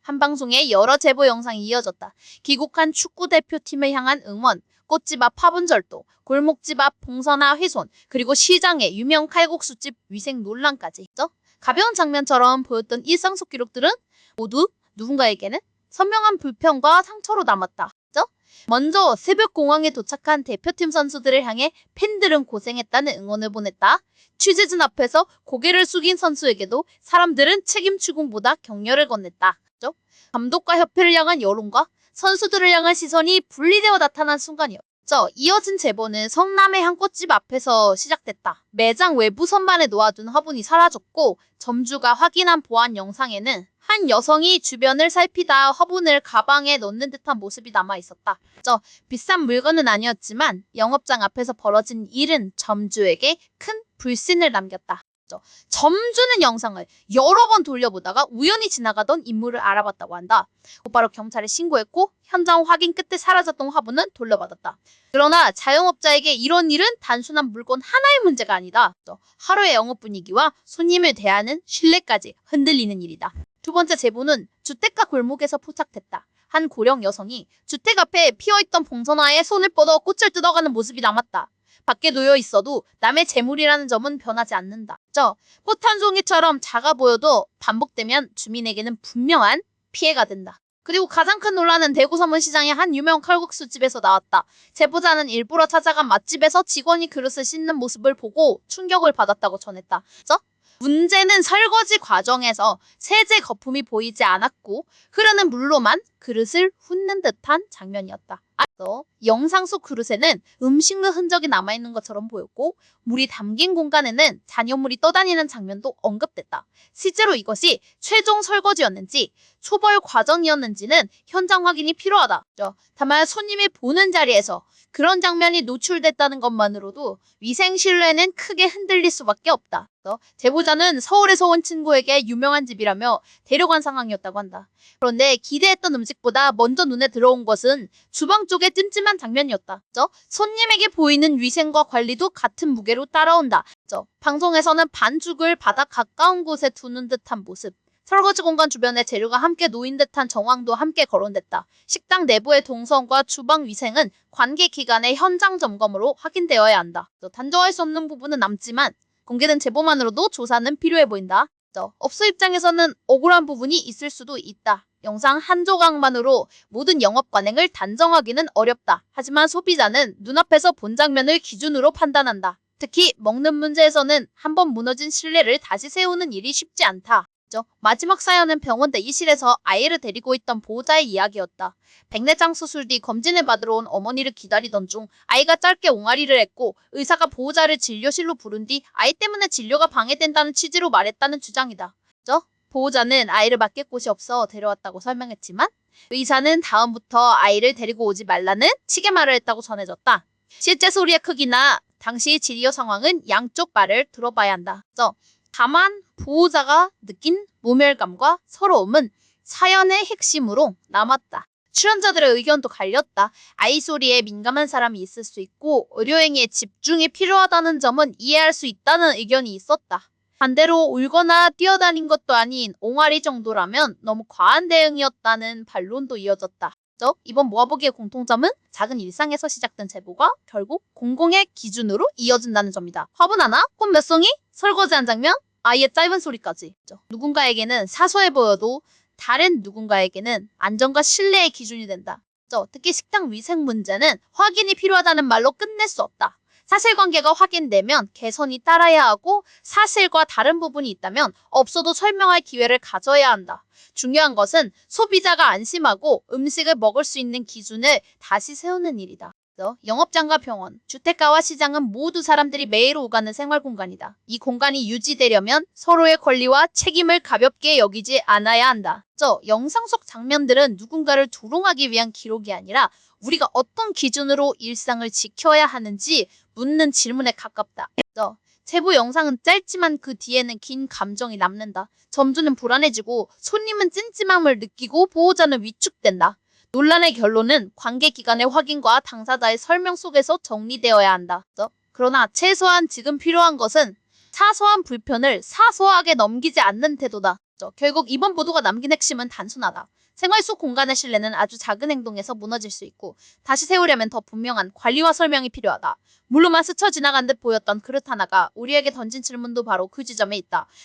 한 방송에 여러 제보 영상이 이어졌다. 귀국한 축구대표팀을 향한 응원, 꽃집 앞 화분절도, 골목집 앞 봉선화 훼손, 그리고 시장의 유명 칼국수집 위생 논란까지. 가벼운 장면처럼 보였던 일상 속 기록들은 모두 누군가에게는 선명한 불편과 상처로 남았다. 먼저 새벽 공항에 도착한 대표팀 선수들을 향해 팬들은 고생했다는 응원을 보냈다. 취재진 앞에서 고개를 숙인 선수에게도 사람들은 책임 추궁보다 격려를 건넸다. 감독과 협회를 향한 여론과 선수들을 향한 시선이 분리되어 나타난 순간이었다. 이어진 제보는 성남의 한 꽃집 앞에서 시작됐다. 매장 외부 선반에 놓아둔 화분이 사라졌고 점주가 확인한 보안 영상에는 한 여성이 주변을 살피다 화분을 가방에 넣는 듯한 모습이 남아있었다. 비싼 물건은 아니었지만 영업장 앞에서 벌어진 일은 점주에게 큰 불신을 남겼다. 점주는 영상을 여러 번 돌려보다가 우연히 지나가던 인물을 알아봤다고 한다. 곧바로 경찰에 신고했고 현장 확인 끝에 사라졌던 화분은 돌려받았다. 그러나 자영업자에게 이런 일은 단순한 물건 하나의 문제가 아니다. 하루의 영업 분위기와 손님을 대하는 신뢰까지 흔들리는 일이다. 두 번째 제보는 주택가 골목에서 포착됐다. 한 고령 여성이 주택 앞에 피어있던 봉선화에 손을 뻗어 꽃을 뜯어가는 모습이 남았다. 밖에 놓여 있어도 남의 재물이라는 점은 변하지 않는다. 꽃 한 송이처럼 작아 보여도 반복되면 주민에게는 분명한 피해가 된다. 그리고 가장 큰 논란은 대구 서문시장의 한 유명 칼국수집에서 나왔다. 제보자는 일부러 찾아간 맛집에서 직원이 그릇을 씻는 모습을 보고 충격을 받았다고 전했다. 문제는 설거지 과정에서 세제 거품이 보이지 않았고 흐르는 물로만 그릇을 훑는 듯한 장면이었다. 영상 속 그릇에는 음식물 흔적이 남아있는 것처럼 보였고 물이 담긴 공간에는 잔여물이 떠다니는 장면도 언급됐다. 실제로 이것이 최종 설거지였는지 초벌 과정이었는지는 현장 확인이 필요하다. 다만 손님이 보는 자리에서 그런 장면이 노출됐다는 것만으로도 위생 신뢰는 크게 흔들릴 수밖에 없다. 제보자는 서울에서 온 친구에게 유명한 집이라며 데려간 상황이었다고 한다. 그런데 기대했던 음식보다 먼저 눈에 들어온 것은 주방 쪽의 찜찜한 장면이었다. 손님에게 보이는 위생과 관리도 같은 무게로 따라온다. 방송에서는 반죽을 바닥 가까운 곳에 두는 듯한 모습, 설거지 공간 주변에 재료가 함께 놓인 듯한 정황도 함께 거론됐다. 식당 내부의 동선과 주방 위생은 관계 기관의 현장 점검으로 확인되어야 한다. 단정할 수 없는 부분은 남지만 공개된 제보만으로도 조사는 필요해 보인다. 업소 입장에서는 억울한 부분이 있을 수도 있다. 영상 한 조각만으로 모든 영업 관행을 단정하기는 어렵다. 하지만 소비자는 눈앞에서 본 장면을 기준으로 판단한다. 특히 먹는 문제에서는 한번 무너진 신뢰를 다시 세우는 일이 쉽지 않다. 마지막 사연은 병원 대기실에서 아이를 데리고 있던 보호자의 이야기였다. 백내장 수술 뒤 검진을 받으러 온 어머니를 기다리던 중 아이가 짧게 옹알이를 했고 의사가 보호자를 진료실로 부른 뒤 아이 때문에 진료가 방해된다는 취지로 말했다는 주장이다. 보호자는 아이를 맡길 곳이 없어 데려왔다고 설명했지만 의사는 다음부터 아이를 데리고 오지 말라는 식의 말을 했다고 전해졌다. 실제 소리의 크기나 당시의 진료 상황은 양쪽 말을 들어봐야 한다. 다만 보호자가 느낀 모멸감과 서러움은 사연의 핵심으로 남았다. 출연자들의 의견도 갈렸다. 아이 소리에 민감한 사람이 있을 수 있고 의료행위에 집중이 필요하다는 점은 이해할 수 있다는 의견이 있었다. 반대로 울거나 뛰어다닌 것도 아닌 옹알이 정도라면 너무 과한 대응이었다는 반론도 이어졌다. 이번 모아보기의 공통점은 작은 일상에서 시작된 제보가 결국 공공의 기준으로 이어진다는 점이다. 화분 하나, 꽃 몇 송이, 설거지 한 장면, 아이의 짧은 소리까지. 누군가에게는 사소해 보여도 다른 누군가에게는 안전과 신뢰의 기준이 된다. 특히 식당 위생 문제는 확인이 필요하다는 말로 끝낼 수 없다. 사실관계가 확인되면 개선이 따라야 하고 사실과 다른 부분이 있다면 없어도 설명할 기회를 가져야 한다. 중요한 것은 소비자가 안심하고 음식을 먹을 수 있는 기준을 다시 세우는 일이다. 영업장과 병원, 주택가와 시장은 모두 사람들이 매일 오가는 생활공간이다. 이 공간이 유지되려면 서로의 권리와 책임을 가볍게 여기지 않아야 한다. 영상 속 장면들은 누군가를 조롱하기 위한 기록이 아니라 우리가 어떤 기준으로 일상을 지켜야 하는지 묻는 질문에 가깝다. 제보 영상은 짧지만 그 뒤에는 긴 감정이 남는다. 점주는 불안해지고 손님은 찜찜함을 느끼고 보호자는 위축된다. 논란의 결론은 관계기관의 확인과 당사자의 설명 속에서 정리되어야 한다. 그러나 최소한 지금 필요한 것은 사소한 불편을 사소하게 넘기지 않는 태도다. 있었죠. 결국 이번 보도가 남긴 핵심은 단순하다. 생활 속 공간의 신뢰는 아주 작은 행동에서 무너질 수 있고 다시 세우려면 더 분명한 관리와 설명이 필요하다. 물로만 스쳐 지나간 듯 보였던 그릇 하나가 우리에게 던진 질문도 바로 그 지점에 있다.